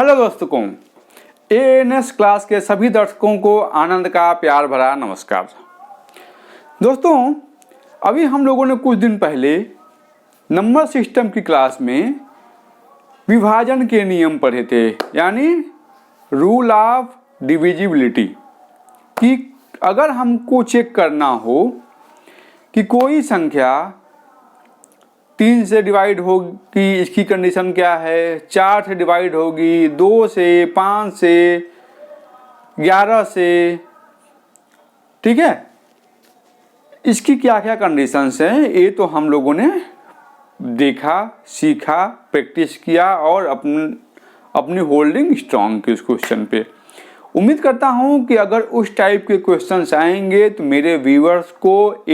Hello दोस्तों, ANS class के सभी दर्शकों को आनंद का प्यार भरा नमस्कार। दोस्तों, अभी हम लोगों ने कुछ दिन पहले नंबर सिस्टम की क्लास में विभाजन के नियम पढ़े थे, यानी रूल ऑफ डिविजिबिलिटी, कि अगर हमको चेक करना हो कि कोई संख्या 3 से डिवाइड होगी, इसकी कंडीशन क्या है, 4 से डिवाइड होगी, 2 से, 5 से, 11 से, ठीक है, इसकी क्या क्या कंडीशंस हैं, ये तो हम लोगों ने देखा, सीखा, प्रैक्टिस किया और अपनी होल्डिंग स्ट्रांग की उस क्वेश्चन पे। उम्मीद करता हूं कि अगर उस टाइप के क्वेश्चंस आएंगे तो मेरे व्यूअर्स को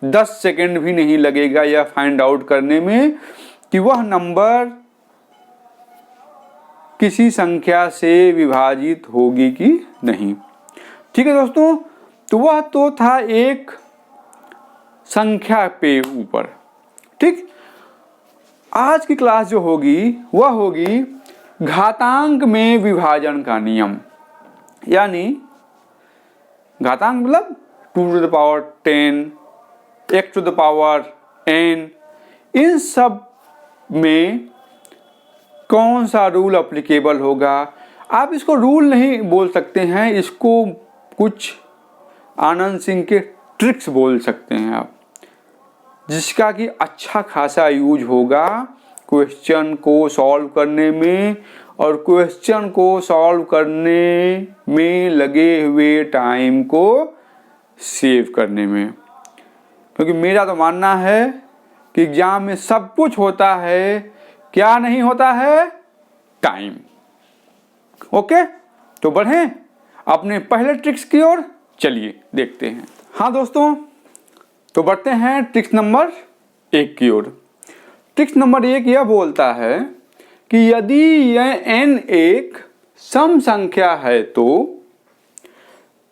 10 सेकेंड भी नहीं लगेगा यह फाइंड आउट करने में कि वह नंबर किसी संख्या से विभाजित होगी कि नहीं। ठीक है दोस्तों, तो वह तो था एक संख्या पे ऊपर। ठीक, आज की क्लास जो होगी वह होगी घातांक में विभाजन का नियम, यानी घातांक मतलब 2 to the power 10, x to the power n, इन सब में कौन सा रूल अप्लीकेबल होगा। आप इसको रूल नहीं बोल सकते हैं, इसको कुछ आनंद सिंह के ट्रिक्स बोल सकते हैं आप, जिसका कि अच्छा खासा यूज होगा क्वेश्चन को सॉल्व करने में और क्वेश्चन को सॉल्व करने में लगे हुए टाइम को सेव करने में। क्योंकि मेरा तो मानना है कि एग्जाम में सब कुछ होता है, क्या नहीं होता है, टाइम। ओके, तो बढ़ें अपने पहले ट्रिक्स की ओर, चलिए देखते हैं। हाँ दोस्तों, तो बढ़ते हैं ट्रिक्स नंबर 1 की ओर। ट्रिक्स नंबर 1 यह बोलता है कि यदि यह n एक सम संख्या है तो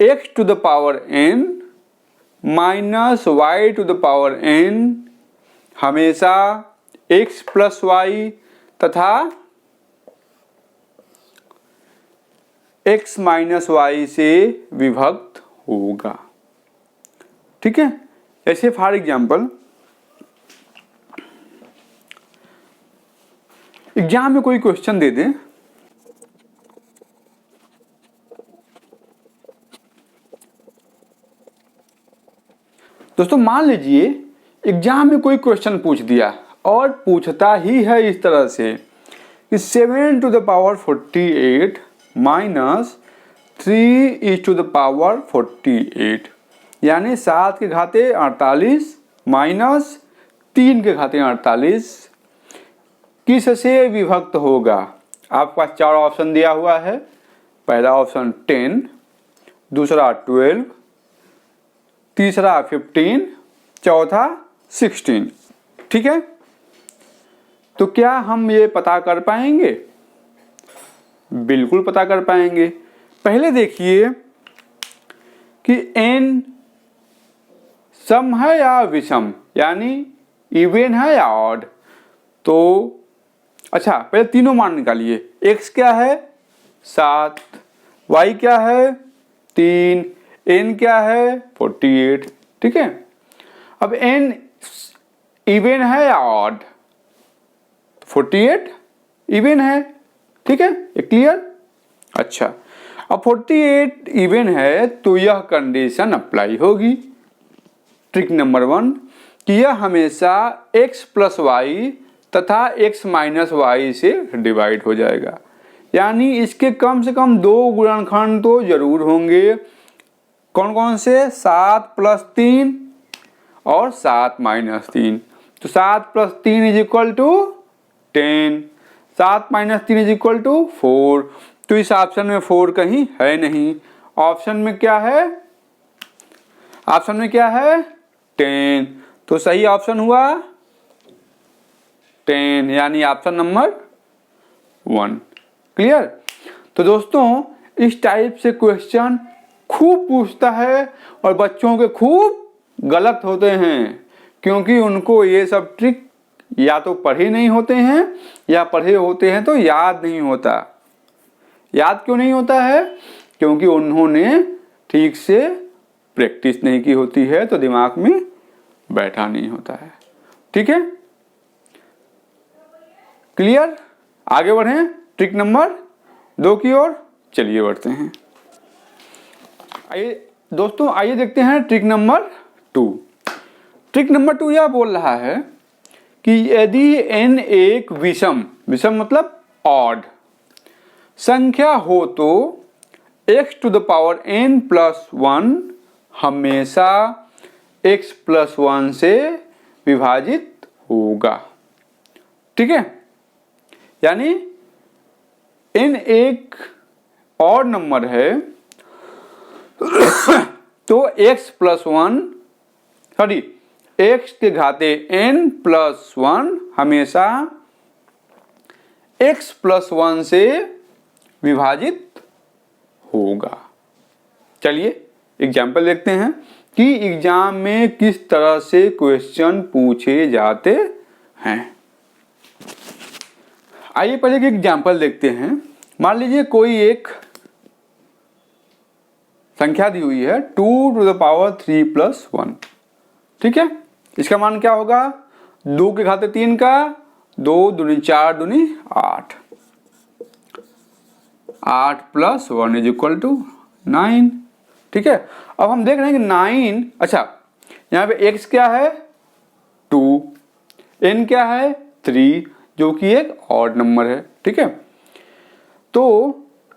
x to the power n minus y to the power n हमेशा x plus y तथा x माइनस y से विभक्त होगा। ठीक है, ऐसे फॉर एग्जाम्पल एग्जाम में कोई क्वेश्चन दे दें, दोस्तों मान लीजिए एग्जाम में कोई क्वेश्चन पूछ दिया और पूछता ही है इस तरह से कि 7 to the power 48 minus 3 is to the power 48, यानी 7 के घाते 48 माइनस 3 के घाते 48 किससे विभक्त होगा। आपके पास 4 ऑप्शन दिया हुआ है। पहला ऑप्शन 10, दूसरा 12, तीसरा 15, चौथा 16। ठीक है, तो क्या हम ये पता कर पाएंगे? बिल्कुल पता कर पाएंगे। पहले देखिए कि n सम है या विषम, यानी इवन है या ऑड। तो अच्छा, पहले तीनों मान निकालिए। x क्या है 7, y क्या है 3, n क्या है 48। ठीक है, अब n इवन है या ऑड, 48 इवन है। ठीक है, ये क्लियर। अच्छा, अब 48 इवन है तो यह कंडीशन अप्लाई होगी। ट्रिक नंबर 1 कि यह हमेशा x प्लस y तथा x माइनस y से डिवाइड हो जाएगा, यानी इसके कम से कम 2 गुणनखंड तो जरूर होंगे। कौन कौन से? 7 प्लस 3 और 7 माइनस 3। तो 7 plus 3 is equal to 10, 7 minus 3 is equal to 4। तो इस ऑप्शन में 4 कहीं है नहीं। ऑप्शन में क्या है? ऑप्शन में क्या है 10। तो सही ऑप्शन हुआ 10, यानी ऑप्शन नंबर 1। क्लियर। तो दोस्तों इस टाइप से क्वेश्चन खूब पूछता है और बच्चों के खूब गलत होते हैं, क्योंकि उनको ये सब ट्रिक या तो पढ़े नहीं होते हैं या पढ़े होते हैं तो याद नहीं होता। याद क्यों नहीं होता है? क्योंकि उन्होंने ठीक से प्रैक्टिस नहीं की होती है, तो दिमाग में बैठा नहीं होता है। ठीक है, क्लियर? आगे बढ़ें ट्रिक नंबर 2 की ओर। चलिए बढ़ते हैं। आइए दोस्तों, आइए देखते हैं ट्रिक नंबर 2। ट्रिक नंबर 2 यह बोल रहा है कि यदि n एक विषम मतलब ऑड संख्या हो तो x to the power n plus 1 हमेशा x प्लस 1 से विभाजित होगा। ठीक है, यानी n एक ऑड नंबर है तो x प्लस 1 x के घाते n प्लस 1 हमेशा x प्लस 1 से विभाजित होगा। चलिए एग्जाम्पल देखते हैं कि एग्जाम में किस तरह से क्वेश्चन पूछे जाते हैं। आइए पहले एक एग्जाम्पल देखते हैं। मान लीजिए कोई एक संख्या दी हुई है 2 टू द पावर 3 प्लस 1। ठीक है, इसका मान क्या होगा? 2 के घाते 3 का 2 दूनी 4 दूनी 8, 8 प्लस 1 इज इक्वल टू 9। ठीक है, अब हम देख रहे हैं कि 9, अच्छा यहाँ पे x क्या है 2, n क्या है 3, जो कि एक ऑड नंबर है। ठीक है, तो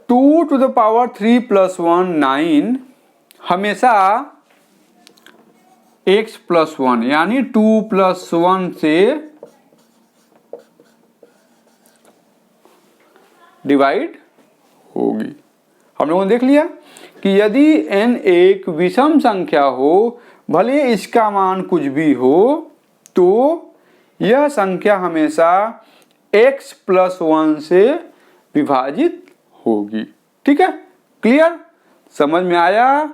2 टू द पावर 3 प्लस 1 9 हमेशा x प्लस 1 यानी 2 प्लस 1 से डिवाइड होगी। हम लोगों ने देख लिया कि यदि n एक विषम संख्या हो, भले इसका मान कुछ भी हो, तो यह संख्या हमेशा x प्लस 1 से विभाजित होगी। ठीक है, क्लियर? समझ में आया?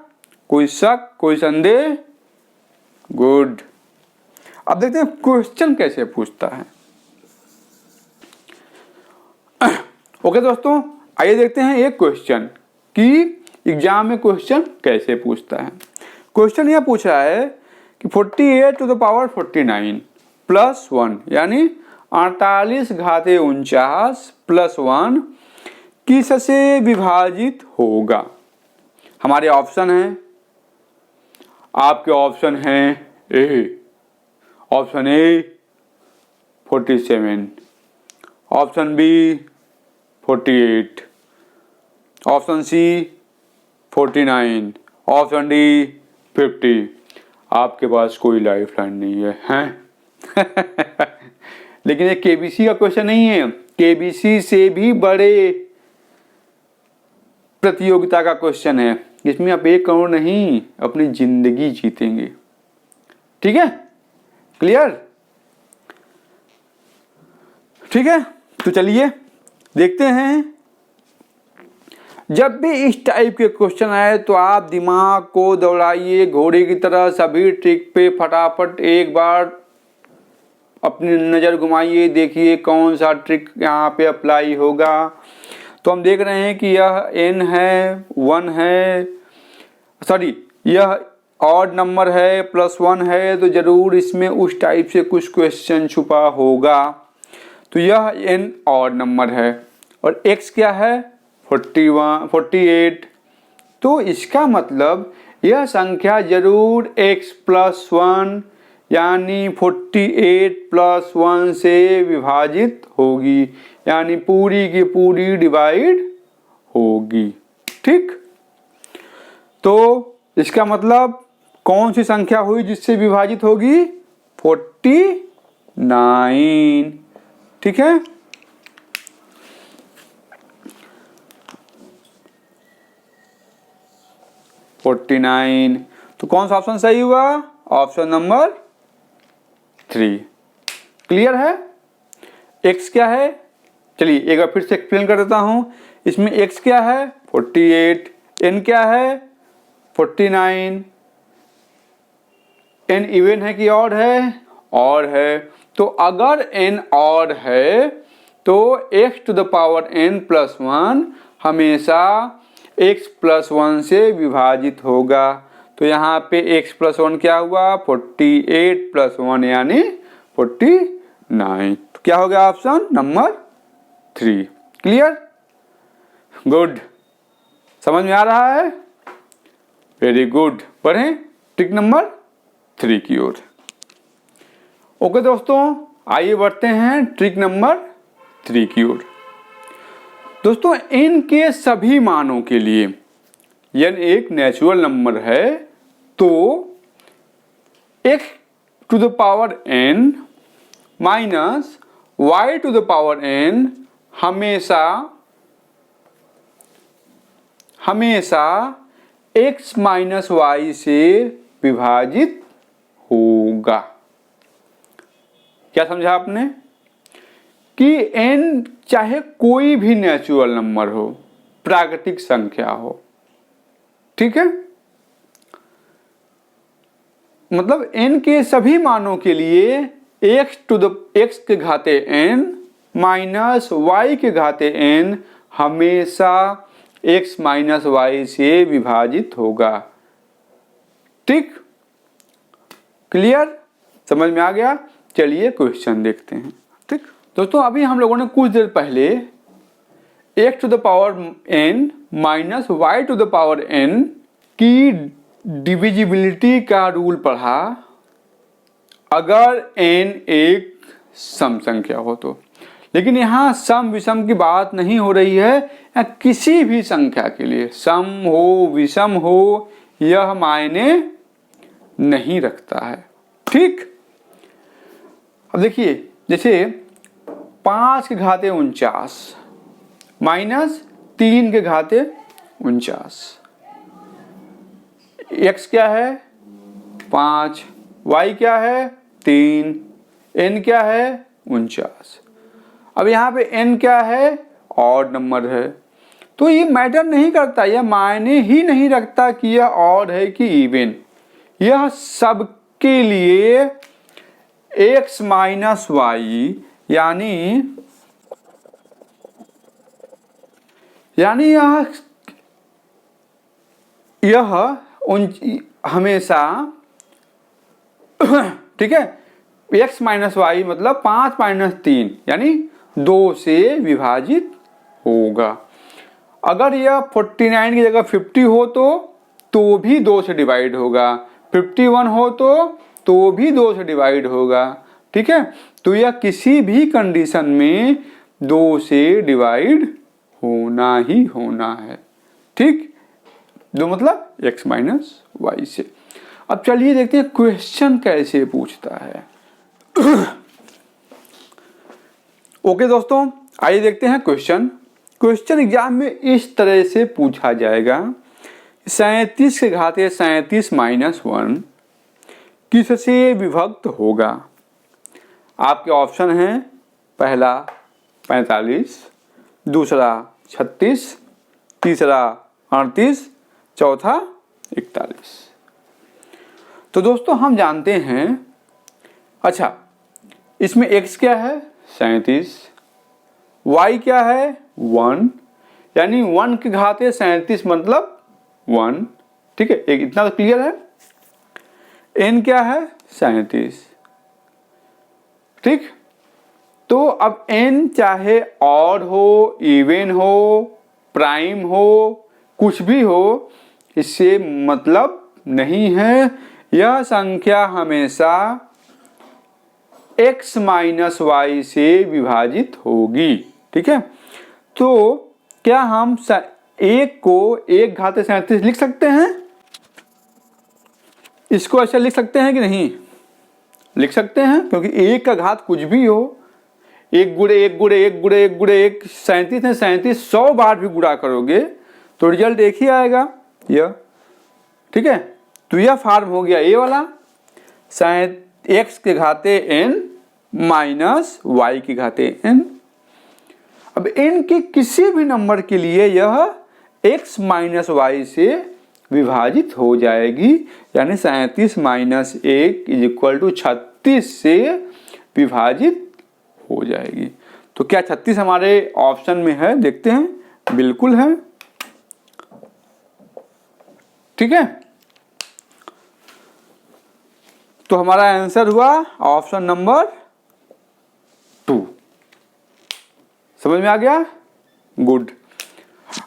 कोई शक, कोई संदेह? गुड। अब देखते हैं क्वेश्चन कैसे पूछता है। ओके दोस्तों, आइए देखते हैं एक क्वेश्चन कि एग्जाम में क्वेश्चन कैसे पूछता है। क्वेश्चन यह पूछ रहा है कि 48 टू द पावर 49 प्लस 1 यानी 48 घाते 49 प्लस 1 किससे विभाजित होगा? हमारे ऑप्शन है, आपके ऑप्शन हैं option A 47, option B 48, option C 49, option D 50। आपके पास कोई लाइफ लाइन नहीं है, हैं? लेकिन ये केबीसी का क्वेश्चन नहीं है, केबीसी से भी बड़े प्रतियोगिता का क्वेश्चन है। इसमें आप 1 करोड़ नहीं, अपनी जिंदगी जीतेंगे। ठीक है, क्लियर? ठीक है, तो चलिए देखते हैं। जब भी इस टाइप के क्वेश्चन आए तो आप दिमाग को दौड़ाइए घोड़े की तरह, सभी ट्रिक पे फटाफट एक बार अपनी नज़र घुमाइए, देखिए कौन सा ट्रिक यहाँ पे अप्लाई होगा। तो हम देख रहे हैं कि यह n है, 1 है, सॉरी यह ऑड नंबर है, प्लस 1 है, तो जरूर इसमें उस टाइप से कुछ क्वेश्चन छुपा होगा। तो यह n ऑड नंबर है और x क्या है 48, तो इसका मतलब यह संख्या जरूर x प्लस 1 यानी 48 प्लस 1 से विभाजित होगी, यानी पूरी की पूरी डिवाइड होगी। ठीक, तो इसका मतलब कौन सी संख्या हुई जिससे विभाजित होगी? 49। ठीक है, तो कौन सा ऑप्शन सही हुआ? Option number 3। क्लियर है? x क्या है? चलिए एक बार फिर से एक्सप्लेन कर देता हूं। इसमें x क्या है 48, n क्या है 49, n इवन है कि ऑड है? ऑड है, तो अगर n ऑड है तो x to the power n plus 1 हमेशा x प्लस 1 से विभाजित होगा। तो यहाँ पे x प्लस 1 क्या हुआ 48 प्लस 1 यानी 49। तो क्या हो गया ऑप्शन नंबर 3। क्लियर, गुड, समझ में आ रहा है, वेरी गुड। बढ़ें ट्रिक नंबर 3 की ओर। ओके दोस्तों, आइए बढ़ते हैं ट्रिक नंबर 3 की ओर। दोस्तों n के सभी मानों के लिए n एक नेचुरल नंबर है तो x to the power n minus y to the power n हमेशा x माइनस y से विभाजित होगा। क्या समझा आपने कि n चाहे कोई भी नेचुरल नंबर हो, प्राकृतिक संख्या हो, ठीक है, मतलब n के सभी मानों के लिए x के घाते n माइनस y के घाते n हमेशा x माइनस y से विभाजित होगा। ठीक, क्लियर, समझ में आ गया। चलिए क्वेश्चन देखते हैं। ठीक दोस्तों, अभी हम लोगों ने कुछ देर पहले x to the power n minus y to the power n की डिविजिबिलिटी का रूल पढ़ा अगर n एक सम संख्या हो तो। लेकिन यहाँ सम विषम की बात नहीं हो रही है, या किसी भी संख्या के लिए सम हो विषम हो यह मायने नहीं रखता है। ठीक, अब देखिए जैसे 5 के घाते 49 माइनस 3 के घाते 49, x क्या है 5, y क्या है 3, n क्या है 49। अब यहाँ पे n क्या है ऑड नंबर है, तो ये मैटर नहीं करता, यह मायने ही नहीं रखता कि यह ऑड है कि इवन। यह सबके लिए x माइनस वाई यानी यह हमेशा ठीक है, x माइनस वाई मतलब 5 माइनस 3 यानी 2 से विभाजित होगा। अगर यह 49 की जगह 50 हो तो भी 2 से डिवाइड होगा, 51 हो तो भी 2 से डिवाइड होगा। ठीक है, तो यह किसी भी कंडीशन में 2 से डिवाइड होना ही होना है। ठीक, 2 मतलब x माइनस वाई से। अब चलिए देखते हैं क्वेश्चन कैसे पूछता है। ओके दोस्तों, आइए देखते हैं क्वेश्चन एग्जाम में इस तरह से पूछा जाएगा। 37 के घाते 37 माइनस 1 किससे विभक्त होगा। आपके ऑप्शन हैं, पहला 45, दूसरा 36, तीसरा 38, चौथा 41। तो दोस्तों हम जानते हैं, अच्छा इसमें x क्या है 37, y क्या है 1 यानी 1 के घाते 37 मतलब 1। ठीक है, एक इतना तो क्लियर है। n क्या है 37। ठीक, तो अब n चाहे ऑड हो, इवन हो, प्राइम हो, कुछ भी हो, इससे मतलब नहीं है। यह संख्या हमेशा x माइनस वाई से विभाजित होगी। ठीक है, तो क्या हम एक को 1 घाते 37 लिख सकते हैं? इसको ऐसे लिख सकते हैं कि नहीं? लिख सकते हैं, क्योंकि 1 का घात कुछ भी हो, 1 गुणे 1 गुणे 1 गुणे 1 गुणे 1 37 है, 37 100 बार भी गुणा करोगे तो रिजल्ट एक ही आएगा यह। ठीक है, तो यह फॉर्म हो गया ए वाला, x के घाते n माइनस y के घाते n। अब n के किसी भी नंबर के लिए यह x माइनस वाई से विभाजित हो जाएगी, यानी 37 माइनस 1 इज इक्वल टू 36 से विभाजित हो जाएगी। तो क्या 36 हमारे ऑप्शन में है? देखते हैं, बिल्कुल है। ठीक है, तो हमारा आंसर हुआ ऑप्शन नंबर 2। समझ में आ गया? गुड।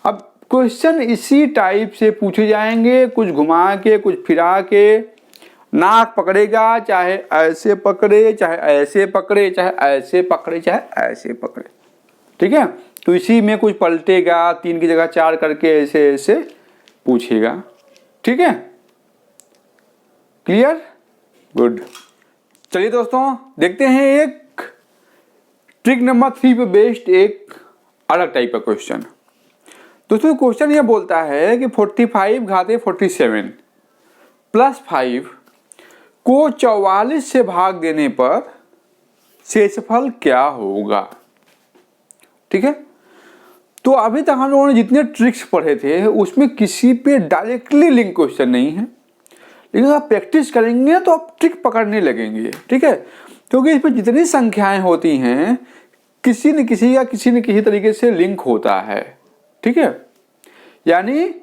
अब क्वेश्चन इसी टाइप से पूछे जाएंगे, कुछ घुमा के कुछ फिरा के। नाक पकड़ेगा, चाहे ऐसे पकड़े, चाहे ऐसे पकड़े, चाहे ऐसे पकड़े, चाहे ऐसे पकड़े। ठीक है, तो इसी में कुछ पलटेगा, 3 की जगह 4 करके ऐसे ऐसे पूछेगा। ठीक है, क्लियर? गुड। चलिए दोस्तों, देखते हैं एक ट्रिक नंबर 3 पे बेस्ड एक अलग टाइप का क्वेश्चन। दोस्तों क्वेश्चन ये बोलता है कि 45 घाते 47 प्लस 5 को 44 से भाग देने पर शेषफल क्या होगा। ठीक है, तो अभी तक हम लोगों ने जितने ट्रिक्स पढ़े थे उसमें किसी पे डायरेक्टली लिंक क्वेश्चन नहीं है, लेकिन आप प्रैक्टिस करेंगे तो आप ट्रिक पकड़ने लगेंगे। ठीक है, क्योंकि इस पर जितनी संख्याएं होती हैं किसी न किसी या किसी न किसी तरीके से लिंक होता है। ठीक है, यानी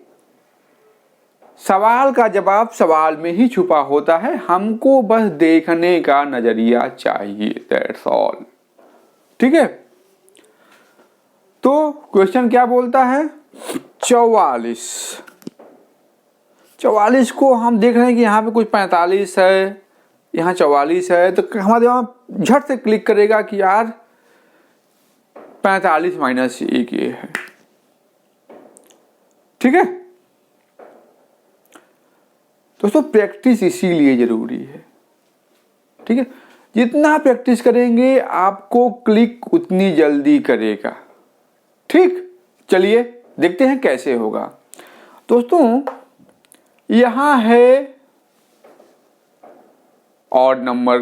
सवाल का जवाब सवाल में ही छुपा होता है, हमको बस देखने का नजरिया चाहिए, दैट्स ऑल। ठीक है, तो क्वेश्चन क्या बोलता है? 44 को हम देख रहे हैं कि यहाँ पे कुछ 45 है, यहाँ 44 है, तो हमारे दिमाग झट से क्लिक करेगा कि यार 45 माइनस 1 ये है। ठीक है दोस्तों, प्रैक्टिस इसीलिए जरूरी है। ठीक है, जितना प्रैक्टिस करेंगे आपको क्लिक उतनी जल्दी करेगा। ठीक, चलिए देखते हैं कैसे होगा। दोस्तों यहां है ऑड नंबर,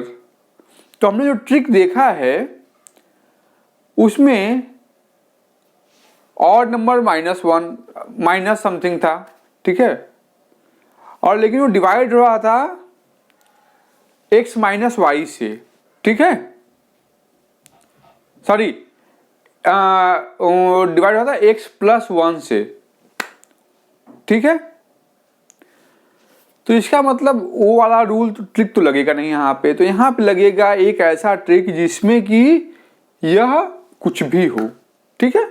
तो हमने जो ट्रिक देखा है उसमें ऑड नंबर -1 माइनस समथिंग था। ठीक है, और लेकिन वो डिवाइड हो रहा था x माइनस वाई से। ठीक है, सॉरी, डिवाइड हो रहा था x प्लस 1 से। ठीक है, तो इसका मतलब वो वाला रूल तो ट्रिक तो लगेगा नहीं यहाँ पे, तो यहाँ पे लगेगा एक ऐसा ट्रिक जिसमें कि यह कुछ भी हो। ठीक है,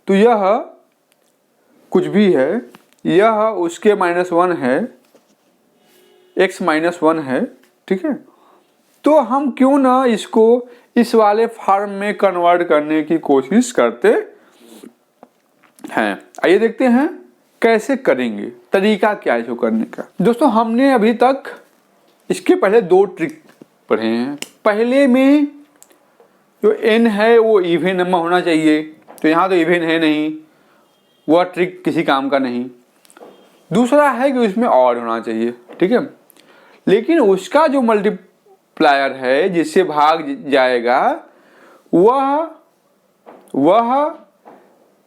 तो यह कुछ भी है, यह उसके -1 है, x -1 है। ठीक है, तो हम क्यों ना इसको इस वाले फॉर्म में कन्वर्ट करने की कोशिश करते हैं। आइए देखते हैं कैसे करेंगे, तरीका क्या है इसको करने का। दोस्तों हमने अभी तक इसके पहले 2 ट्रिक पढ़े हैं। पहले में जो n है वो इवन नंबर होना चाहिए, तो यहाँ तो इवन है नहीं, वह ट्रिक किसी काम का नहीं। दूसरा है कि उसमें ऑड होना चाहिए। ठीक है, लेकिन उसका जो मल्टीप्लायर है जिससे भाग जाएगा वह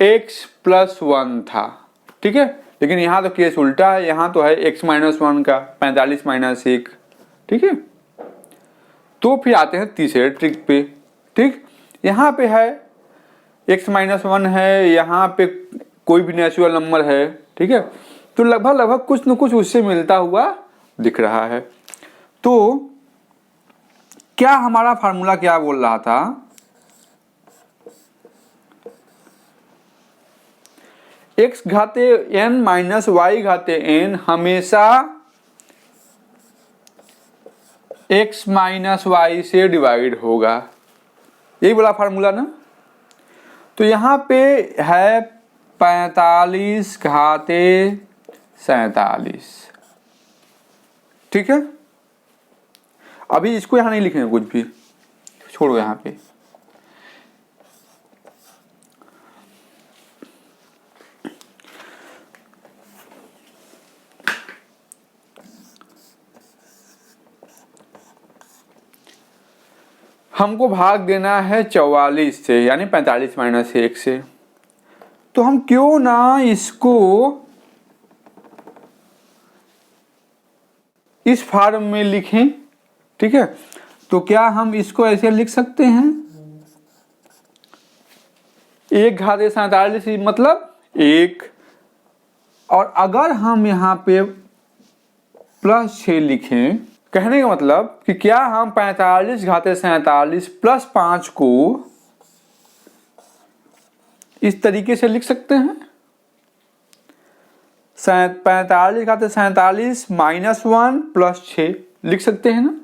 x प्लस 1 था। ठीक है, लेकिन यहाँ तो केस उल्टा है, यहाँ तो है x -1 का 45 माइनस 1। ठीक है, तो फिर आते हैं तीसरे ट्रिक पे। ठीक, यहाँ पे है x -1 है, यहाँ पे कोई भी नेचुरल नंबर है। ठीक है, तो लगभग कुछ न कुछ उससे मिलता हुआ दिख रहा है। तो क्या हमारा फार्मूला क्या बोल रहा था? x घाते n minus y घाते n हमेशा x माइनस वाई से डिवाइड होगा, यही बोला फार्मूला ना। तो यहाँ पे है 45 घाते 47। ठीक है, अभी इसको यहाँ नहीं लिखेंगे, कुछ भी छोड़ो यहाँ पे। हमको भाग देना है 44 से, यानी 45 माइनस 1 से। तो हम क्यों ना इसको इस फॉर्म में लिखें। ठीक है, तो क्या हम इसको ऐसे लिख सकते हैं, 1 घाते 47 मतलब 1। और अगर हम यहाँ पे +6 लिखें, कहने का मतलब कि क्या हम 45 घाते 47 + 5 को इस तरीके से लिख सकते हैं, 45 घाते 47 -1 + 6 लिख सकते हैं ना।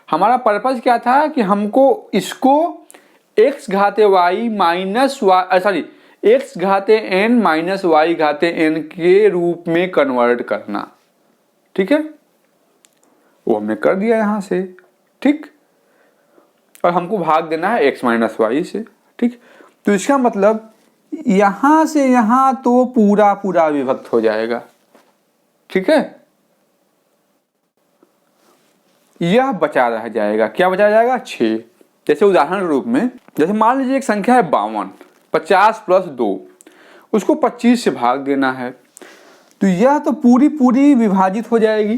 हमारा पर्पज क्या था कि हमको इसको x घाते y minus y sorry x घाते n minus y घाते n के रूप में कन्वर्ट करना, ठीक है। वो हमने कर दिया यहां से, ठीक। और हमको भाग देना है x माइनस y से, ठीक। तो इसका मतलब यहां से यहां तो पूरा पूरा विभक्त हो जाएगा, ठीक है। यह बचा रह जाएगा, क्या बचा जाएगा, 6। जैसे उदाहरण रूप में, जैसे मान लीजिए एक संख्या है 52, 50 + 2, उसको 25 से भाग देना है, तो यह तो पूरी पूरी विभाजित हो जाएगी,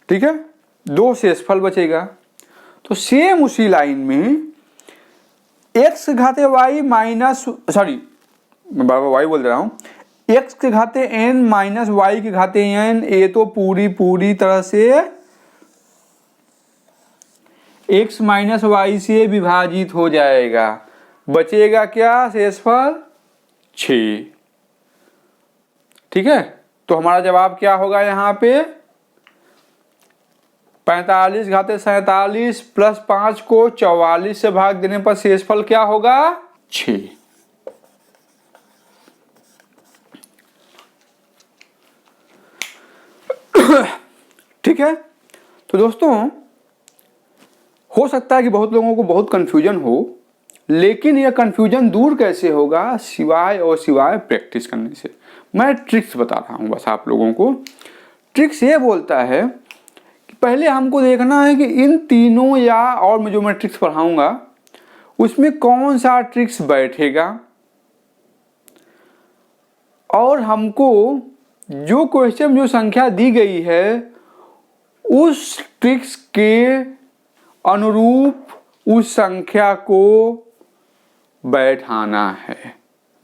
ठीक है। 2 शेषफल बचेगा। तो सेम उसी लाइन में x घाते y माइनस सॉरी मैं बार बार y बोल रहा हूं, x के घाते n माइनस y के घाते n, ये तो पूरी पूरी तरह से x माइनस y से विभाजित हो जाएगा। बचेगा क्या शेषफल, 6, ठीक है। तो हमारा जवाब क्या होगा यहाँ पे, 45 घाते 47 + 5 को 44 से भाग देने पर शेषफल क्या होगा, 6। ठीक है। तो दोस्तों हो सकता है कि बहुत लोगों को बहुत कंफ्यूजन हो, लेकिन यह कंफ्यूजन दूर कैसे होगा, सिवाय और सिवाय प्रैक्टिस करने से। मैं ट्रिक्स बता रहा हूं बस आप लोगों को। ट्रिक्स ये बोलता है कि पहले हमको देखना है कि इन तीनों या और मैं जो ट्रिक्स पढ़ाऊंगा उसमें कौन सा ट्रिक्स बैठेगा, और हमको जो क्वेश्चन जो संख्या दी गई है उस ट्रिक्स के अनुरूप उस संख्या को बैठाना है,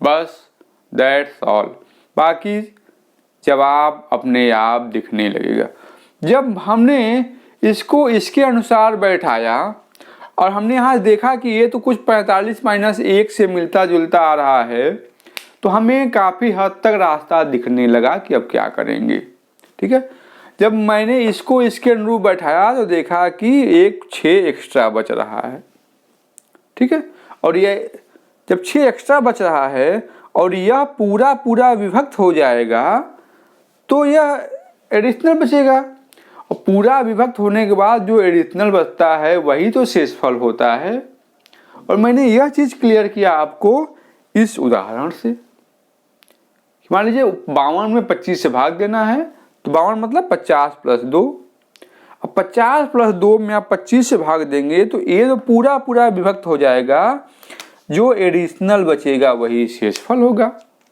बस दैट्स ऑल। बाकी जवाब अपने आप दिखने लगेगा। जब हमने इसको इसके अनुसार बैठाया और हमने यहाँ देखा कि ये तो कुछ 45 - 1 से मिलता जुलता आ रहा है, तो हमें काफ़ी हद तक रास्ता दिखने लगा कि अब क्या करेंगे, ठीक है। जब मैंने इसको इसके अनुरूप बैठाया तो देखा कि एक 6 एक्स्ट्रा बच रहा है, ठीक है। और ये जब 6 एक्स्ट्रा बच रहा है और यह पूरा पूरा विभक्त हो जाएगा तो यह एडिशनल बचेगा, और पूरा विभक्त होने के बाद जो एडिशनल बचता है वही तो शेषफल होता है। और मैंने यह चीज़ क्लियर किया आपको इस उदाहरण से। मान लीजिए 52 में 25 से भाग देना है, तो 52 मतलब 50 + 2। अब 50 + 2 में आप 25 से भाग देंगे तो ये तो पूरा पूरा विभक्त हो जाएगा, जो एडिशनल बचेगा वही शेषफल होगा,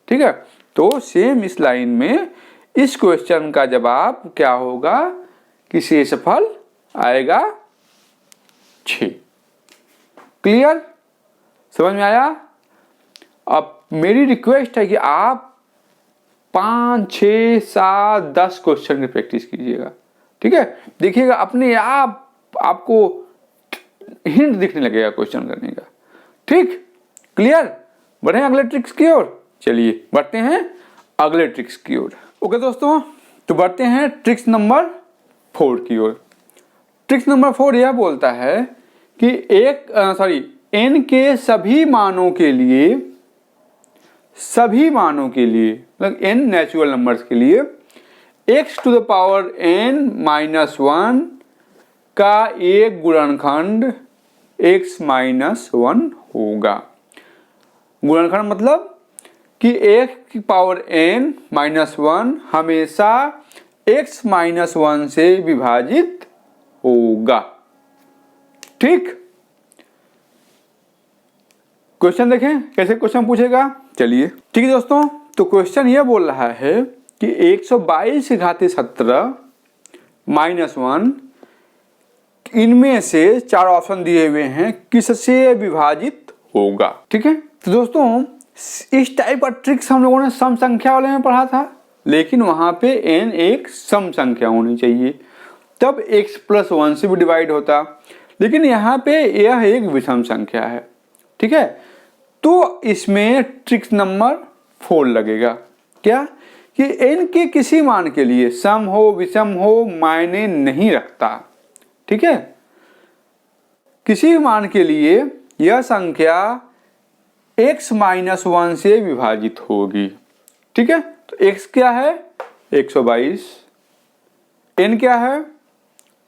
ठीक है। तो सेम इस लाइन में इस क्वेश्चन का जवाब क्या होगा कि शेषफल आएगा 6। क्लियर, समझ में आया। अब मेरी रिक्वेस्ट है कि आप 5, 6, 7, 10 क्वेश्चन की प्रैक्टिस कीजिएगा, ठीक है। देखिएगा अपने आप आपको हिंट दिखने लगेगा क्वेश्चन करने का, ठीक। क्लियर, बढ़े अगले ट्रिक्स की ओर। चलिए बढ़ते हैं अगले ट्रिक्स की ओर। ओके दोस्तों, तो बढ़ते हैं ट्रिक्स नंबर 4 की ओर। ट्रिक्स नंबर 4 यह बोलता है कि n के सभी मानों के लिए मतलब n नेचुरल नंबर्स के लिए x⁻n-1 का एक गुणनखंड x - 1 होगा। गुणनखंड मतलब कि x⁻n-1 हमेशा x - 1 से विभाजित होगा, ठीक। क्वेश्चन देखें कैसे क्वेश्चन पूछेगा। चलिए ठीक है दोस्तों, तो क्वेश्चन यह बोल रहा है कि 122 के घाते 17 - 1 इनमें से चार ऑप्शन दिए हुए हैं किससे विभाजित होगा। ठीक है, तो दोस्तों इस टाइप का ट्रिक्स हम लोगों ने सम संख्या वाले में पढ़ा था, लेकिन वहां पे n एक सम संख्या होनी चाहिए, तब x + 1 से भी डिवाइड होता, लेकिन यहाँ पे यह एक विषम संख्या है। ठीक है, तो इसमें ट्रिक्स नंबर 4 लगेगा। क्या कि n के किसी मान के लिए सम हो विषम हो मायने नहीं रखता। ठीक है, किसी मान के लिए यह संख्या x - 1 से विभाजित होगी। ठीक है, तो x क्या है 122, n क्या है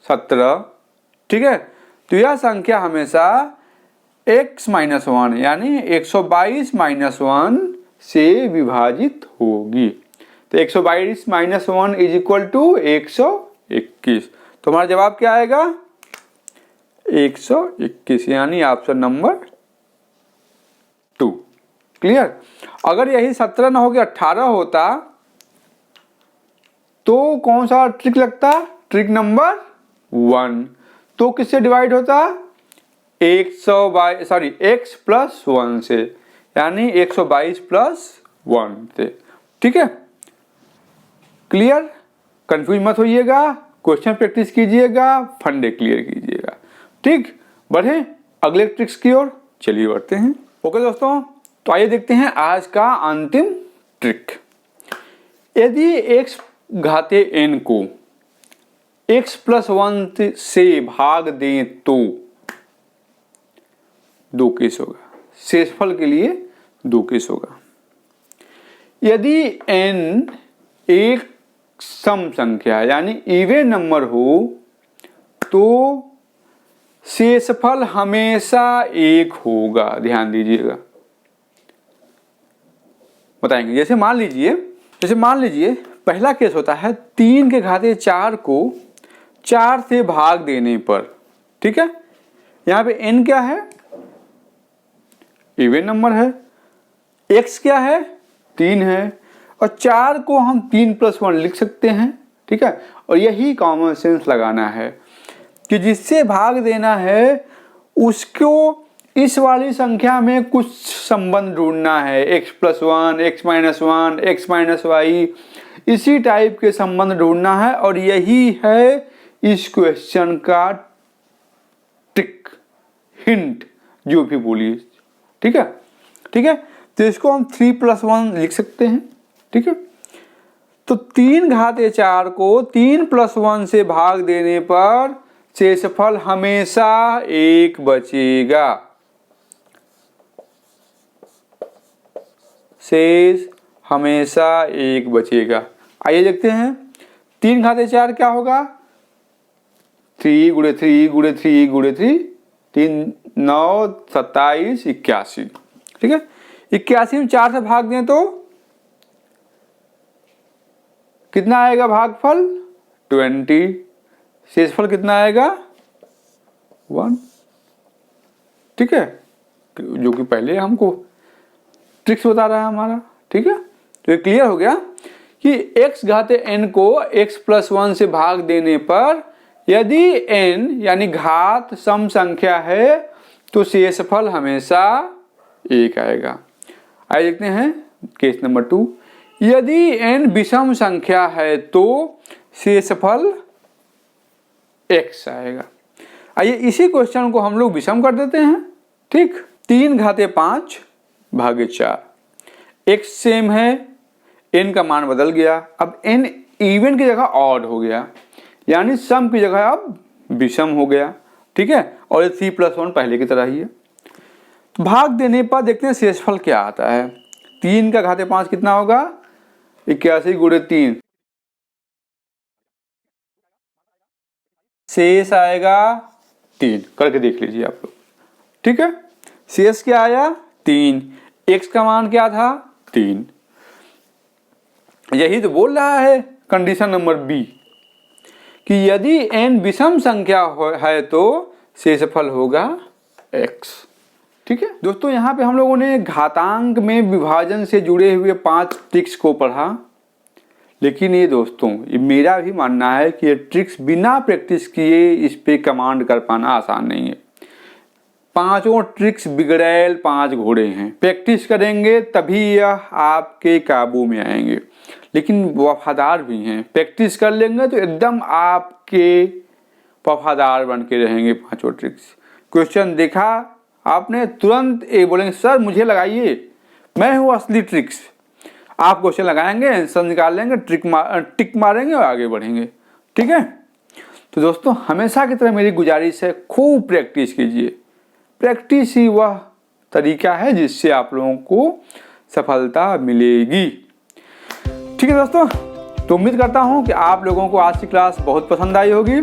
17। ठीक है, तो यह संख्या हमेशा x - 1 यानी 122 - 1 से विभाजित होगी। तो 122 - 1 = 121। तो हमारा जवाब क्या आएगा 121, यानी ऑप्शन नंबर 2। क्लियर। अगर यही 17 ना होकर 18 होता तो कौन सा ट्रिक लगता, ट्रिक नंबर 1। तो किससे डिवाइड होता x + 1 से, यानी 122 + 1 से। ठीक है, क्लियर। कंफ्यूज मत होइएगा, क्वेश्चन प्रैक्टिस कीजिएगा, फंडे क्लियर कीजिएगा। ठीक, बढ़े अगले ट्रिक्स की ओर, चलिए बढ़ते हैं। ओके दोस्तों, तो आइए देखते हैं आज का अंतिम ट्रिक। यदि x घाते n को x + 1 से भाग दें तो 2 केस होगा। शेषफल के लिए 2 केस होगा। यदि n एक सम संख्या यानी इवन नंबर हो तो शेषफल हमेशा 1 होगा। ध्यान दीजिएगा, बताएंगे। जैसे मान लीजिए पहला केस होता है 3 के घाते 4 को 4 से भाग देने पर। ठीक है, यहां पे n क्या है इवन नंबर है, x क्या है 3 है, और 4 को हम 3 + 1 लिख सकते हैं। ठीक है, और यही कॉमन सेंस लगाना है कि जिससे भाग देना है उसको इस वाली संख्या में कुछ संबंध ढूंढना है। x + 1, x - 1, x - y, इसी टाइप के संबंध ढूंढना है, और यही है इस क्वेश्चन का ट्रिक, हिंट, जो भी बोलिए। ठीक है, तो इसको हम 3 + 1 लिख सकते हैं। ठीक है, तो 3 घाते 4 को 3 + 1 से भाग देने पर शेषफल हमेशा 1 बचेगा। शेष हमेशा 1 बचेगा। आइए देखते हैं 3 घाते 4 क्या होगा 3 × 3 × 3 × 3 3 9 27 81। ठीक है, 81 में 4 से भाग दें तो कितना आएगा भागफल 20। शेषफल कितना आएगा 1। ठीक है, जो कि पहले हमको ट्रिक्स बता रहा है हमारा। ठीक है, तो ये क्लियर हो गया कि x घाते n को x + 1 से भाग देने पर यदि n यानी घात सम संख्या है तो शेषफल हमेशा 1 आएगा। आइए देखते हैं केस नंबर 2। यदि n विषम संख्या है तो शेषफल x आएगा। आइए इसी क्वेश्चन को हम लोग विषम कर देते हैं। ठीक, 3 घाते 5 भागे 4, x सेम है, n का मान बदल गया। अब n इवन की जगह ऑड हो गया, यानी सम की जगह अब विषम हो गया। ठीक है, और ये 3 + 1 पहले की तरह ही है। तो भाग देने पर देखते हैं शेषफल क्या आता है। 3 का घाते 5 कितना होगा 81 × 3, शेष आएगा 3। करके देख लीजिए आप लोग। ठीक है, शेष क्या आया 3, x का मान क्या था 3। यही तो बोल रहा है कंडीशन नंबर बी कि यदि n विषम संख्या है तो शेषफल होगा x। ठीक है दोस्तों, यहाँ पे हम लोगों ने घातांक में विभाजन से जुड़े हुए 5 ट्रिक्स को पढ़ा, लेकिन ये दोस्तों, ये मेरा भी मानना है कि ये ट्रिक्स बिना प्रैक्टिस किए इस पे कमांड कर पाना आसान नहीं है। पांचों ट्रिक्स बिगड़ैल 5 घोड़े हैं। प्रैक्टिस करेंगे तभी यह आपके काबू में आएंगे, लेकिन वफादार भी हैं। प्रैक्टिस कर लेंगे तो एकदम आपके वफादार बन के रहेंगे पांचों ट्रिक्स। क्वेश्चन देखा आपने, तुरंत एक बोलेंगे सर मुझे लगाइए, मैं हूँ असली ट्रिक्स। आप क्वेश्चन लगाएंगे, आंसर निकाल लेंगे, टिक मारेंगे और आगे बढ़ेंगे। ठीक है, तो दोस्तों हमेशा की तरह मेरी गुजारिश है, खूब प्रैक्टिस कीजिए। प्रैक्टिस ही वह तरीका है जिससे आप लोगों को सफलता मिलेगी। ठीक है दोस्तों, तो उम्मीद करता हूँ कि आप लोगों को आज की क्लास बहुत पसंद आई होगी।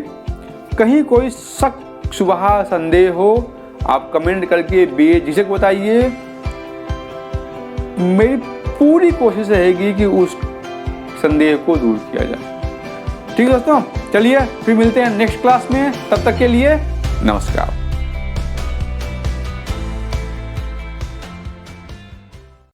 कहीं कोई शक, शुबहा, संदेह हो, आप कमेंट करके बेझिझक बताइए। मेरी पूरी कोशिश रहेगी कि उस संदेह को दूर किया जाए। ठीक है दोस्तों, चलिए फिर मिलते हैं नेक्स्ट क्लास में। तब तक के लिए नमस्कार।